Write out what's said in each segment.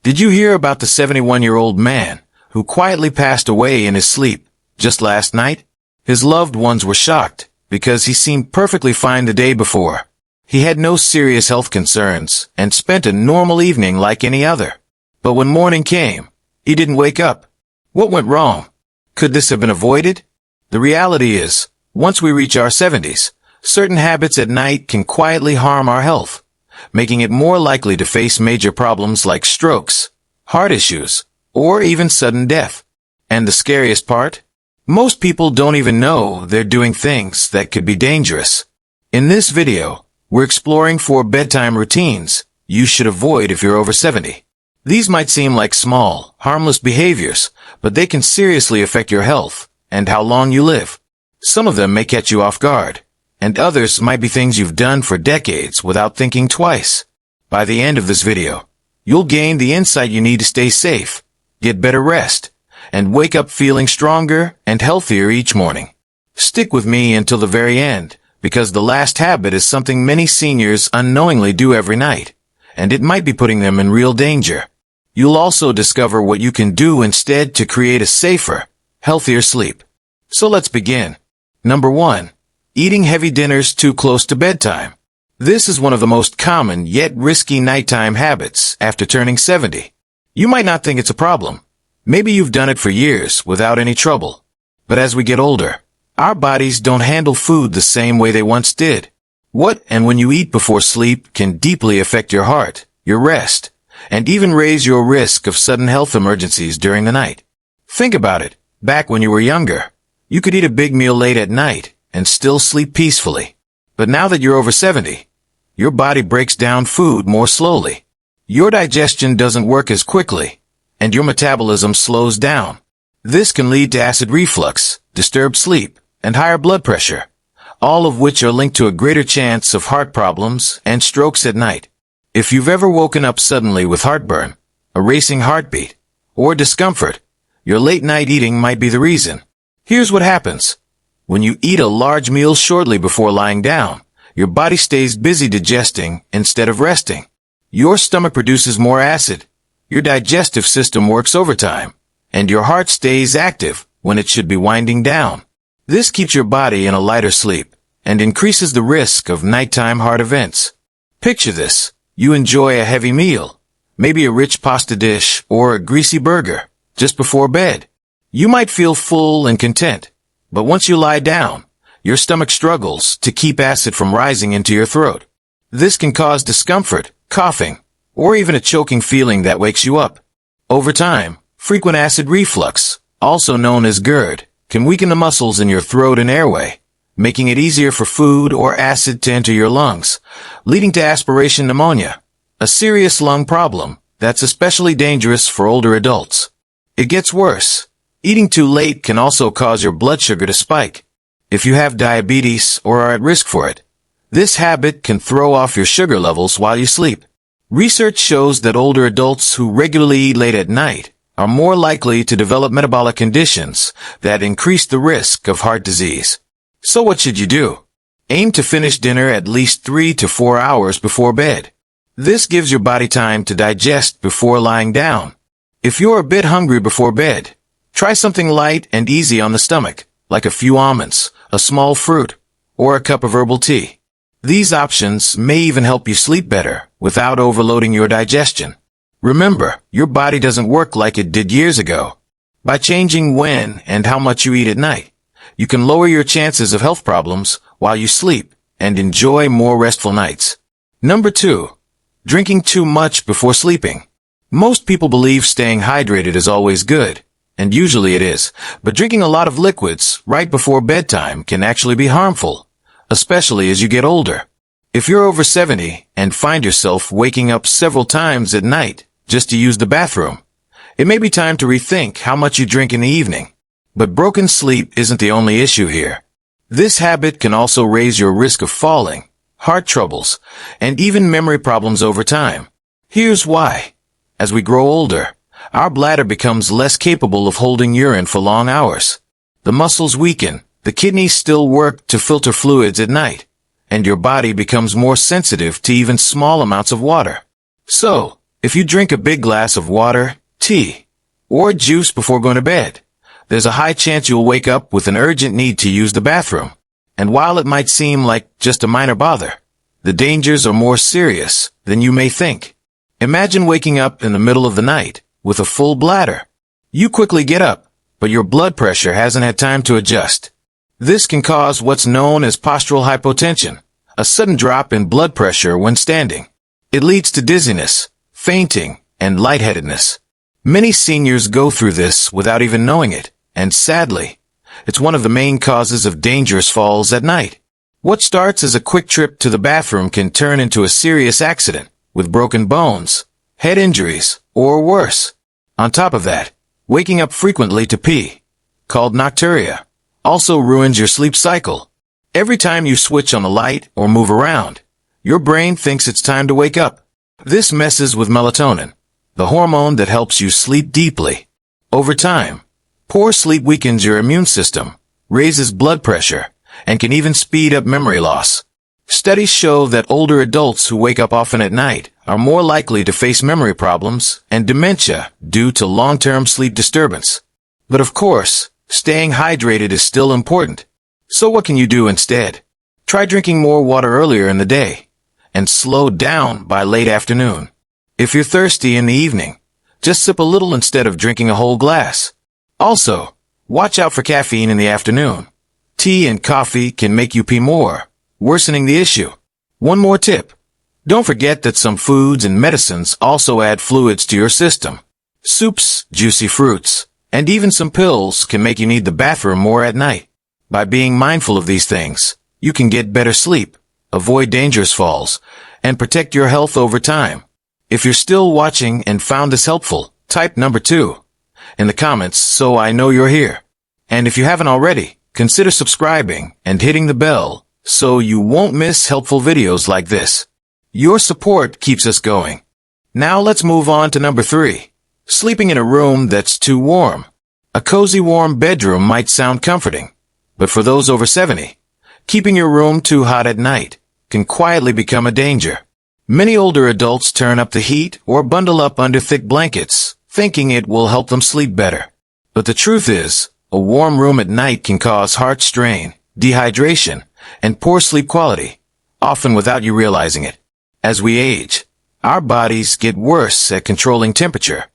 Did you hear about the 71-year-old man who quietly passed away in his sleep just last night? His loved ones were shocked because he seemed perfectly fine the day before. He had no serious health concerns and spent a normal evening like any other. But when morning came, he didn't wake up. What went wrong? Could this have been avoided? The reality is, once we reach our 70s, certain habits at night can quietly harm our health, making it more likely to face major problems like strokes, heart issues, or even sudden death. And the scariest part? Most people don't even know they're doing things that could be dangerous. In this video, we're exploring 4 bedtime routines you should avoid if you're over 70. These might seem like small, harmless behaviors, but they can seriously affect your health and how long you live. Some of them may catch you off guard, and others might be things you've done for decades without thinking twice. By the end of this video, you'll gain the insight you need to stay safe, get better rest, and wake up feeling stronger and healthier each morning. Stick with me until the very end, because the last habit is something many seniors unknowingly do every night, and it might be putting them in real danger. You'll also discover what you can do instead to create a safer, healthier sleep. So let's begin. Number 1. Eating heavy dinners too close to bedtime. This is one of the most common yet risky nighttime habits after turning 70. You might not think it's a problem. Maybe you've done it for years without any trouble. But as we get older, our bodies don't handle food the same way they once did. What and when you eat before sleep can deeply affect your heart, your rest, and even raise your risk of sudden health emergencies during the night. Think about it. Back when you were younger, you could eat a big meal late at night and still sleep peacefully. But now that you're over 70, your body breaks down food more slowly. Your digestion doesn't work as quickly, and your metabolism slows down. This can lead to acid reflux, disturbed sleep, and higher blood pressure, all of which are linked to a greater chance of heart problems and strokes at night. If you've ever woken up suddenly with heartburn, a racing heartbeat, or discomfort, your late-night eating might be the reason. Here's what happens. When you eat a large meal shortly before lying down, your body stays busy digesting instead of resting. Your stomach produces more acid, your digestive system works overtime, and your heart stays active when it should be winding down. This keeps your body in a lighter sleep and increases the risk of nighttime heart events. Picture this. You enjoy a heavy meal, maybe a rich pasta dish or a greasy burger, just before bed. You might feel full and content, but once you lie down, your stomach struggles to keep acid from rising into your throat. This can cause discomfort, coughing, or even a choking feeling that wakes you up. Over time, frequent acid reflux, also known as GERD, can weaken the muscles in your throat and airway, making it easier for food or acid to enter your lungs, leading to aspiration pneumonia, a serious lung problem that's especially dangerous for older adults. It gets worse. Eating too late can also cause your blood sugar to spike. If you have diabetes or are at risk for it, this habit can throw off your sugar levels while you sleep. Research shows that older adults who regularly eat late at night are more likely to develop metabolic conditions that increase the risk of heart disease. So what should you do? Aim to finish dinner at least 3 to 4 hours before bed. This gives your body time to digest before lying down. If you're a bit hungry before bed, try something light and easy on the stomach, like a few almonds, a small fruit, or a cup of herbal tea. These options may even help you sleep better without overloading your digestion. Remember, your body doesn't work like it did years ago. By changing when and how much you eat at night, you can lower your chances of health problems while you sleep and enjoy more restful nights. Number 2. Drinking too much before sleeping. Most people believe staying hydrated is always good, and usually it is, but drinking a lot of liquids right before bedtime can actually be harmful, especially as you get older. If you're over 70 and find yourself waking up several times at night just to use the bathroom, it may be time to rethink how much you drink in the evening. But broken sleep isn't the only issue here. This habit can also raise your risk of falling, heart troubles, and even memory problems over time. Here's why. As we grow older, our bladder becomes less capable of holding urine for long hours. The muscles weaken, the kidneys still work to filter fluids at night, and your body becomes more sensitive to even small amounts of water. So, If you drink a big glass of water, tea, or juice before going to bed, there's a high chance you'll wake up with an urgent need to use the bathroom. And while it might seem like just a minor bother, the dangers are more serious than you may think. Imagine waking up in the middle of the night with a full bladder. You quickly get up, but your blood pressure hasn't had time to adjust. This can cause what's known as postural hypotension, a sudden drop in blood pressure when standing. It leads to dizziness, fainting, and lightheadedness. Many seniors go through this without even knowing it, and sadly, it's one of the main causes of dangerous falls at night. What starts as a quick trip to the bathroom can turn into a serious accident with broken bones, head injuries, or worse. On top of that, waking up frequently to pee, called nocturia, also ruins your sleep cycle. Every time you switch on the light or move around, your brain thinks it's time to wake up. This messes with melatonin, the hormone that helps you sleep deeply. Over time, poor sleep weakens your immune system, raises blood pressure, and can even speed up memory loss. Studies show that older adults who wake up often at night are more likely to face memory problems and dementia due to long-term sleep disturbance. But of course, staying hydrated is still important. So what can you do instead? Try drinking more water earlier in the day, and slow down by late afternoon. If you're thirsty in the evening, just sip a little instead of drinking a whole glass. Also, watch out for caffeine in the afternoon. Tea and coffee can make you pee more, worsening the issue. One more tip. Don't forget that some foods and medicines also add fluids to your system. Soups, juicy fruits, and even some pills can make you need the bathroom more at night. By being mindful of these things, you can get better sleep, avoid dangerous falls, and protect your health over time. If you're still watching and found this helpful, type number 2 in the comments so I know you're here. And if you haven't already, consider subscribing and hitting the bell so you won't miss helpful videos like this. Your support keeps us going. Now let's move on to number 3. Sleeping in a room that's too warm. A cozy warm bedroom might sound comforting, but for those over 70, keeping your room too hot at night can quietly become a danger. Many older adults turn up the heat or bundle up under thick blankets, thinking it will help them sleep better. But the truth is, a warm room at night can cause heart strain, dehydration, and poor sleep quality, often without you realizing it. As we age, our bodies get worse at controlling temperature.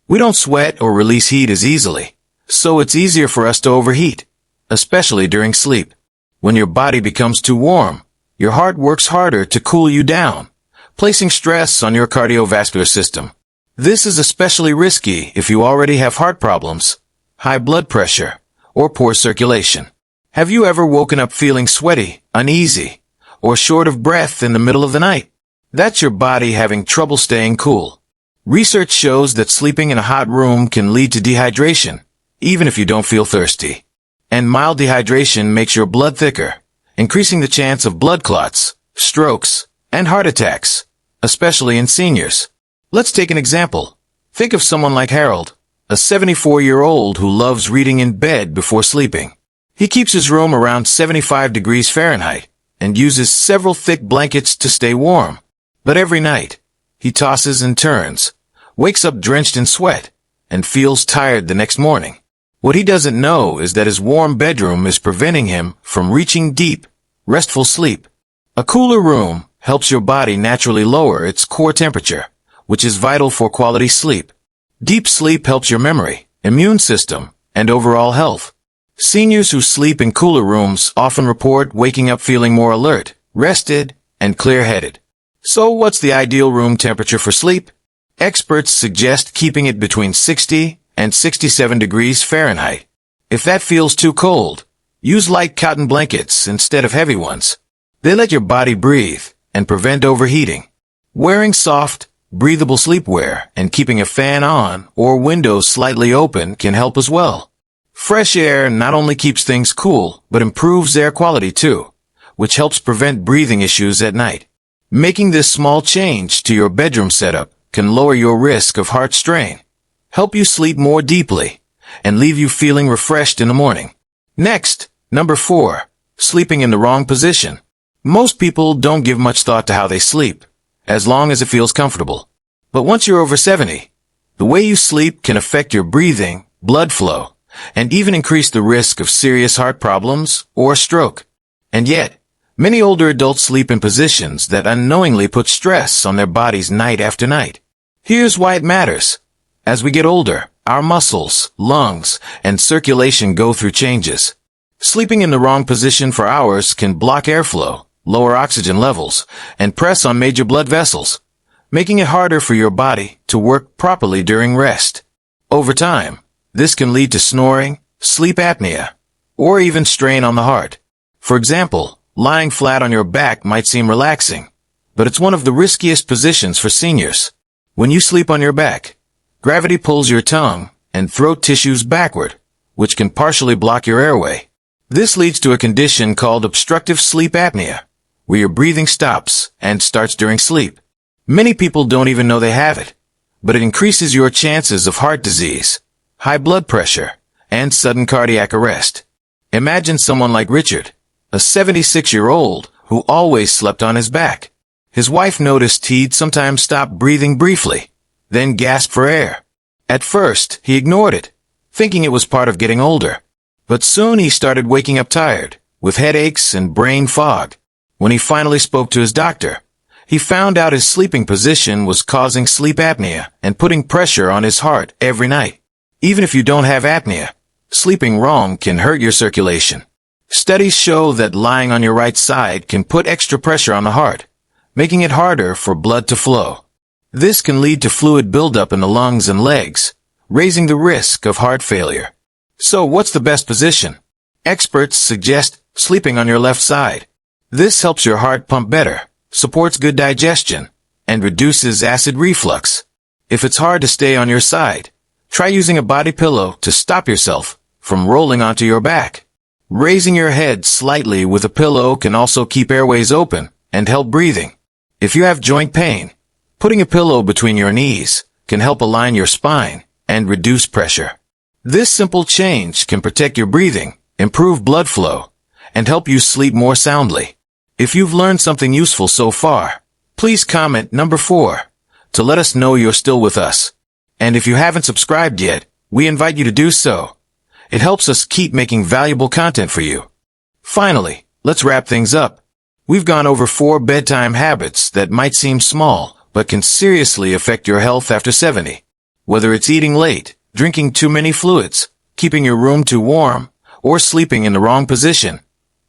We don't sweat or release heat as easily, so it's easier for us to overheat, especially during sleep. When your body becomes too warm, your heart works harder to cool you down, placing stress on your cardiovascular system. This is especially risky if you already have heart problems, high blood pressure, or poor circulation. Have you ever woken up feeling sweaty, uneasy, or short of breath in the middle of the night? That's your body having trouble staying cool. Research shows that sleeping in a hot room can lead to dehydration, even if you don't feel thirsty. And mild dehydration makes your blood thicker, increasing the chance of blood clots, strokes, and heart attacks, especially in seniors. Let's take an example. Think of someone like Harold, a 74-year-old who loves reading in bed before sleeping. He keeps his room around 75 degrees Fahrenheit and uses several thick blankets to stay warm. But every night, he tosses and turns, wakes up drenched in sweat, and feels tired the next morning. What he doesn't know is that his warm bedroom is preventing him from reaching deep, restful sleep. A cooler room helps your body naturally lower its core temperature, which is vital for quality sleep. Deep sleep helps your memory, immune system, and overall health. Seniors who sleep in cooler rooms often report waking up feeling more alert, rested, and clear-headed. So what's the ideal room temperature for sleep? Experts suggest keeping it between 60 and 67 degrees Fahrenheit. If that feels too cold, use light cotton blankets instead of heavy ones. They let your body breathe and prevent overheating. Wearing soft, breathable sleepwear and keeping a fan on or windows slightly open can help as well. Fresh air not only keeps things cool, but improves air quality too, which helps prevent breathing issues at night. Making this small change to your bedroom setup can lower your risk of heart strain, help you sleep more deeply, and leave you feeling refreshed in the morning. Next, number 4, sleeping in the wrong position. Most people don't give much thought to how they sleep, as long as it feels comfortable. But once you're over 70, the way you sleep can affect your breathing, blood flow, and even increase the risk of serious heart problems or stroke. And yet, many older adults sleep in positions that unknowingly put stress on their bodies night after night. Here's why it matters. As we get older, our muscles, lungs, and circulation go through changes. Sleeping in the wrong position for hours can block airflow, lower oxygen levels, and press on major blood vessels, making it harder for your body to work properly during rest. Over time, this can lead to snoring, sleep apnea, or even strain on the heart. For example, lying flat on your back might seem relaxing, but it's one of the riskiest positions for seniors. When you sleep on your back, gravity pulls your tongue and throat tissues backward, which can partially block your airway. This leads to a condition called obstructive sleep apnea, where your breathing stops and starts during sleep. Many people don't even know they have it, but it increases your chances of heart disease, high blood pressure, and sudden cardiac arrest. Imagine someone like Richard, a 76-year-old who always slept on his back. His wife noticed he'd sometimes stop breathing briefly, then gasp for air. At first, he ignored it, thinking it was part of getting older. But soon he started waking up tired, with headaches and brain fog. When he finally spoke to his doctor, he found out his sleeping position was causing sleep apnea and putting pressure on his heart every night. Even if you don't have apnea, sleeping wrong can hurt your circulation. Studies show that lying on your right side can put extra pressure on the heart, making it harder for blood to flow. This can lead to fluid buildup in the lungs and legs, raising the risk of heart failure. So what's the best position? Experts suggest sleeping on your left side. This helps your heart pump better, supports good digestion, and reduces acid reflux. If it's hard to stay on your side, try using a body pillow to stop yourself from rolling onto your back. Raising your head slightly with a pillow can also keep airways open and help breathing. If you have joint pain, putting a pillow between your knees can help align your spine and reduce pressure. This simple change can protect your breathing, improve blood flow, and help you sleep more soundly. If you've learned something useful so far, please comment number 4 to let us know you're still with us. And if you haven't subscribed yet, we invite you to do so. It helps us keep making valuable content for you. Finally, let's wrap things up. We've gone over 4 bedtime habits that might seem small, but can seriously affect your health after 70. Whether it's eating late, drinking too many fluids, keeping your room too warm, or sleeping in the wrong position,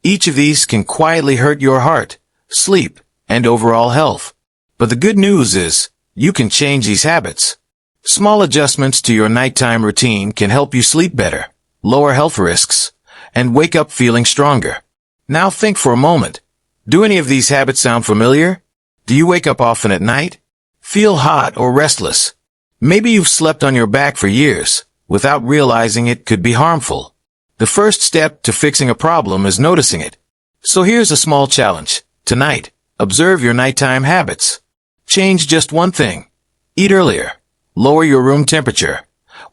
each of these can quietly hurt your heart, sleep, and overall health. But the good news is, you can change these habits. Small adjustments to your nighttime routine can help you sleep better, lower health risks, and wake up feeling stronger. Now think for a moment. Do any of these habits sound familiar? Do you wake up often at night? Feel hot or restless? Maybe you've slept on your back for years, without realizing it could be harmful. The first step to fixing a problem is noticing it. So here's a small challenge. Tonight, observe your nighttime habits. Change just one thing. Eat earlier, lower your room temperature,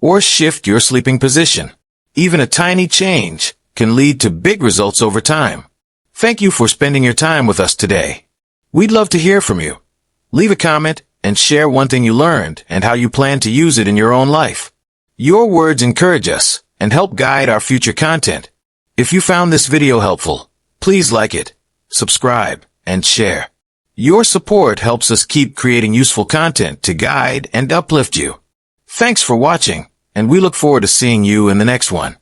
or shift your sleeping position. Even a tiny change can lead to big results over time. Thank you for spending your time with us today. We'd love to hear from you. Leave a comment and share one thing you learned and how you plan to use it in your own life. Your words encourage us and help guide our future content. If you found this video helpful, please like it, subscribe, and share. Your support helps us keep creating useful content to guide and uplift you. Thanks for watching, and we look forward to seeing you in the next one.